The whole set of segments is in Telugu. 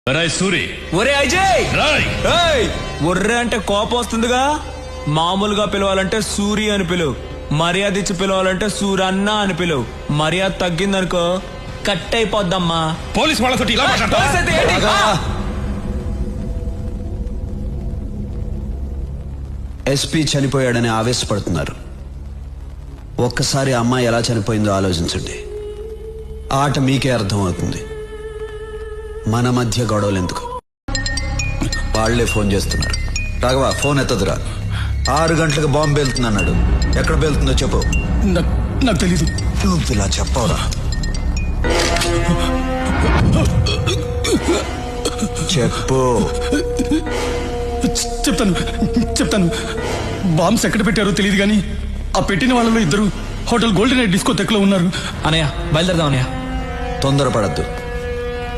సూరి ఒరే అజయ్ రాయ్ ఒర్రే అంటే కోపం వస్తుందిగా. మామూలుగా పిలవాలంటే సూరి అని పిలువు, మర్యాద ఇచ్చి పిలవాలంటే సూరన్న అని పిలువు. మర్యాద తగ్గిందనుకో కట్ అయిపోద్దమ్మా. పోలీస్ వాళ్ళతో ఇలా ఎస్పీ చనిపోయాడని ఆవేశపడుతున్నారు. ఒక్కసారి అమ్మాయి ఎలా చనిపోయిందో ఆలోచించండి. ఆట మీకే అర్థమవుతుంది. మన మధ్య గొడవలు ఎందుకు? వాళ్లే ఫోన్ చేస్తున్నారు. రాఘవా ఫోన్ ఎత్తదురా. 6 గంటలకు బాంబు పేలుతుందన్నాడు. ఎక్కడ పేలుతుందో చెప్పు. నాకు తెలీదు. నువ్వు ఇలా చెప్పవరా? చెప్పు. చెప్తాను. బాంబ్స్ ఎక్కడ పెట్టారో తెలియదు కానీ ఆ పెట్టిన వాళ్ళలో 2 హోటల్ గోల్డెన్ నైట్ డిస్కోటెక్ లో ఉన్నారు. అనయ్య బయలుదేరదాం అన్నయ్య. తొందరపడద్దు.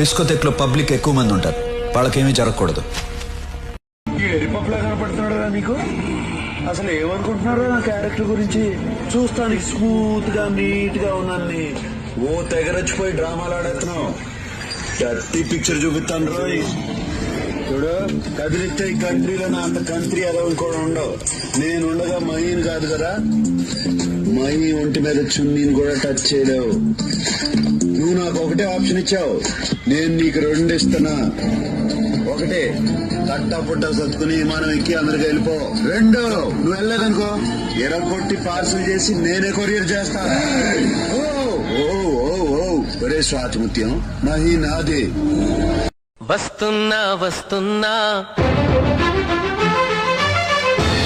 డిస్కోటెక్ లో పబ్లిక్ ఎక్కువ మంది ఉంటారు. వాళ్ళకేమీ జరగకూడదు. ఎరిపప్పులా కనపడుతున్నాడు నీకు. అసలు ఏమనుకుంటున్నారో నా క్యారెక్టర్ గురించి? చూస్తానికి స్మూత్ గా నీట్ గా ఉన్నాను. ఓ తెగరచ్చిపోయి డ్రామాలు ఆడేస్తున్నావు. డర్టీ పిక్చర్ చూపిస్తాను రోయ్. చూడు, కదిలిస్తే ఈ కంట్రీలో నా అంత కంట్రీ అలా కూడా ఉండవు. నేనుండగా మహీన్ కాదు కదా. మహీ ఒంటి మీద చున్నీని కూడా టచ్ చేయలేవు. నువ్వు నాకు ఒకటే ఆప్షన్ ఇచ్చావు, నేను నీకు 2 ఇస్తున్నా. ఒకటే, తట్టా పుట్టా సత్తుకుని విమానం ఎక్కి అందరికి వెళ్ళిపో. 2, నువ్వు వెళ్ళలేదనుకో ఎరగొట్టి పార్సల్ చేసి నేనే కొరియర్ చేస్తా. ఓ ఓ ఓ ఓ ఒరే స్వాతిముత్యం, మహీ నాది. వస్తున్నా వస్తున్నా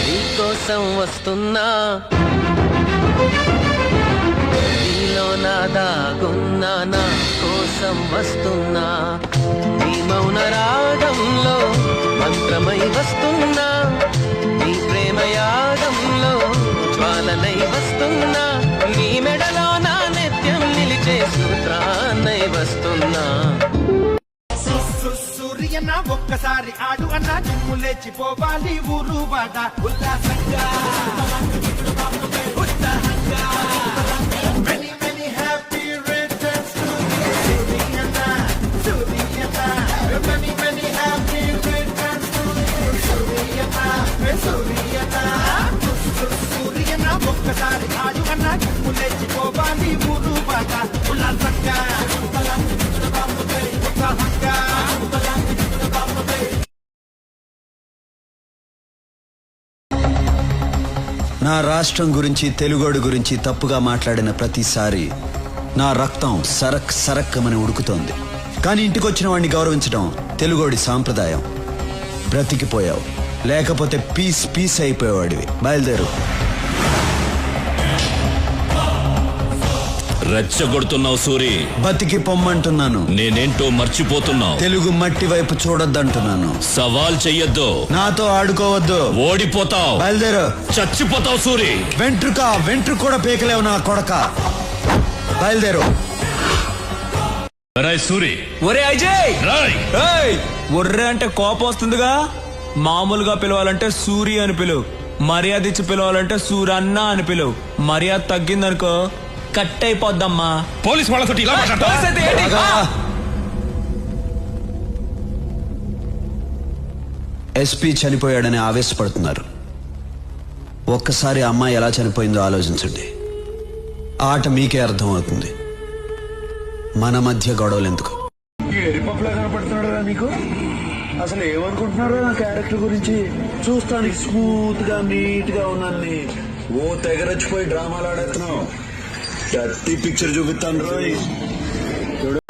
నీకోసం వస్తున్నా, నీలో నా దాగున్నా నా కోసం వస్తున్నా. నీ మౌన రాగంలో మంత్రమై వస్తున్నా, నీ ప్రేమ యాగంలో జ్వాలనై వస్తున్నా. నీ మెడలో నా నిత్యం నిలిచే సూత్రాన్నై వస్తున్నా. సూర్యన ఒక్కసారి ఆడు అన్న జిమ్ము లేచిపోవాలి ఊరు బాట ఉల్లాసంగా ఉత్సాహంగా. Many many happy returns to you, Suriyana, Suriyana. Many many happy returns to you, Suriyana, Suriyana. సూర్యన ఒక్కసారి ఆడు అన్న జిమ్ము లేచిపోవాలి ఊరు బాట ఉల్లాసంగా ఉత్సాహంగా. నా రాష్ట్రం గురించి, తెలుగోడు గురించి తప్పుగా మాట్లాడిన ప్రతిసారి నా రక్తం సరక్ సరక్కమని ఉడుకుతోంది. కానీ ఇంటికొచ్చిన వాడిని గౌరవించడం తెలుగోడి సాంప్రదాయం. బ్రతికిపోయావు, లేకపోతే పీస్ పీస్ అయిపోయేవాడివి. బయలుదేరు. రెచ్చగొడుతున్నావు సూరి. బతికి పొమ్మంటున్నాను. నేనేంటో మర్చిపోతున్నావు. తెలుగు మట్టి వైపు చూడొద్దంటున్నాను. సవాల్ చెయ్యొద్దు, నాతో ఆడుకోవద్దు. ఓడిపోతావు. బయలుదేరు. చచ్చిపోతావు సూరి. వెంట్రుక కూడా పీకలేవు నా కొడక. బయలుదేరు. సూరి ఒరే అజయ్ రాయ్ ఒర్రే అంటే కోపం వస్తుందిగా. మామూలుగా పిలవాలంటే సూరి అని పిలువు, మర్యాద ఇచ్చి పిలవాలంటే సూరన్న అని పిలువు. మర్యాద తగ్గిందనుకో కట్ అయిపోద్దమ్మా. పోలీస్ వాళ్ళతో ఇలా ఎస్పీ చనిపోయాడని ఆవేశపడుతున్నారు. ఒక్కసారి అమ్మాయి ఎలా చనిపోయిందో ఆలోచించండి. ఆట మీకే అర్థమవుతుంది. మన మధ్య గొడవలు ఎందుకు? ఎరిపప్పులా కనపడుతున్నాడు నీకు. అసలు ఏమనుకుంటున్నారో నా క్యారెక్టర్ గురించి? చూస్తానికి స్మూత్ గా నీట్ గా ఉన్నాను. ఓ తెగరచ్చిపోయి డ్రామాలు ఆడేస్తున్నావు. డర్టీ పిక్చర్ చూపిస్తాను రోయ్. చూడు,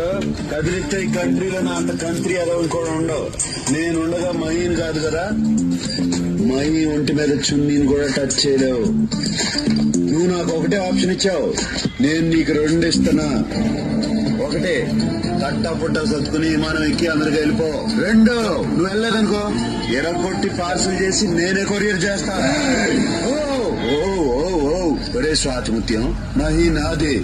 కదిలిస్తే ఈ కంట్రీలో నా అంత కంట్రీ అలా కూడా ఉండవు. నేనుండగా మహీన్ కాదు కదా. మహీ ఒంటి మీద చున్నీని కూడా టచ్ చేయలేవు. నువ్వు నాకు ఒకటే ఆప్షన్ ఇచ్చావు, నేను నీకు 2 ఇస్తున్నా. ఒకటే, తట్టా పుట్టా సత్తుకుని విమానం ఎక్కి అందరికి వెళ్ళిపో. 2, నువ్వు వెళ్ళలేదనుకో ఎరగొట్టి పార్సల్ చేసి నేనే కొరియర్ చేస్తా. ఓ ఓ ఓ ఓ ఒరే స్వాతిముత్యం, మహీ నాది.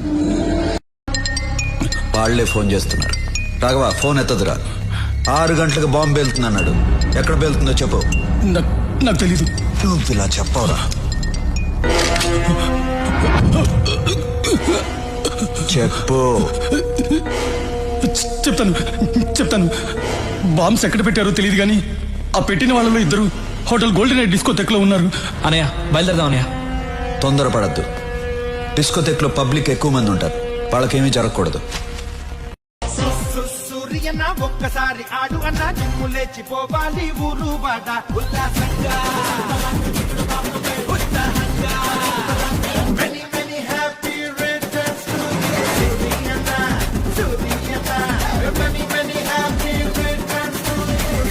వాళ్లే ఫోన్ చేస్తున్నారు. రాఘవా ఫోన్ ఎత్తదురా. 6 గంటలకు బాంబు పేలుతుందన్నాడు. ఎక్కడ పేలుతుందో చెప్పు. నాకు తెలీదు. నువ్వు ఇలా చెప్పవరా? చెప్పు. చెప్తాను. బాంబ్స్ ఎక్కడ పెట్టారో తెలియదు కానీ ఆ పెట్టిన వాళ్ళలో ఇద్దరు హోటల్ గోల్డెన్ నైట్ డిస్కోటెక్ లో ఉన్నారు. అనయ్య బయలుదేరదాం అనయ్య. తొందరపడద్దు. డిస్కోథెక్లో పబ్లిక్ ఎక్కువ మంది ఉంటారు, వాళ్ళకేమీ జరగకూడదు. సూర్యన ఒక్కసారి ఆడు అన్న జిమ్ము లేచిపోవాలి ఊరు బాట ఉల్లాసంగా ఉత్సాహంగా. Many, many happy returns to సూర్యన, సూర్యన. Many, many happy returns to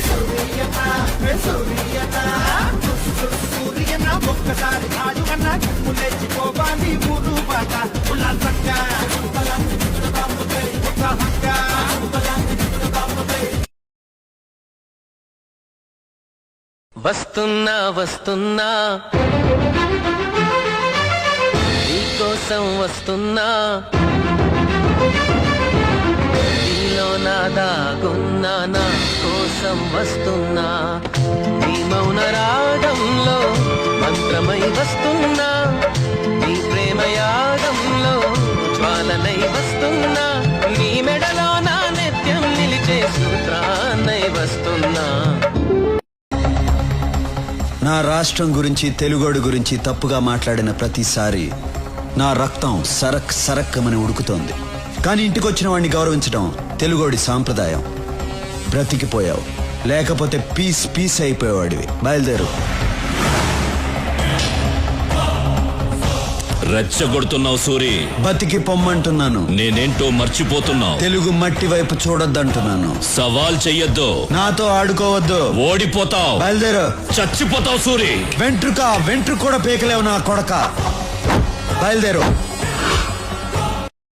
సూర్యన, సూర్యన. సూర్యన ఒక్కసారి ఆడు అన్న జిమ్ము లేచిపోవాలి ఊరు బాట ఉల్లాసంగా ఉత్సాహంగా. వస్తున్నా వస్తున్నా నీకోసం వస్తున్నా నీలో నా దాగున్నా నా కోసం వస్తున్నా నీ మౌన రాగంలో మంత్రమై వస్తున్నా నీ ప్రేమ యాగంలో జ్వాలనై వస్తున్నా నీ మెడలో నా నిత్యం నిలిచే సూత్రాన్నై వస్తున్నా. నా రాష్ట్రం గురించి, తెలుగోడు గురించి తప్పుగా మాట్లాడిన ప్రతిసారి నా రక్తం సరక్ సరక్కమని ఉడుకుతోంది. కానీ ఇంటికొచ్చిన వాడిని గౌరవించడం తెలుగోడి సాంప్రదాయం. బ్రతికిపోయావు, లేకపోతే పీస్ పీస్ అయిపోయేవాడివి. బయలుదేరు. రెచ్చగొడుతున్నావు సూరి. బతికి పొమ్మంటున్నాను. నేనేంటో మర్చిపోతున్నావు. తెలుగు మట్టి వైపు చూడొద్దంటున్నాను. సవాల్ చెయ్యొద్దు, నాతో ఆడుకోవద్దు. ఓడిపోతావు, బయలుదేరు. చచ్చిపోతావు సూరి. వెంట్రుక కూడా పీకలేవు నా కొడక. బయలుదేరు.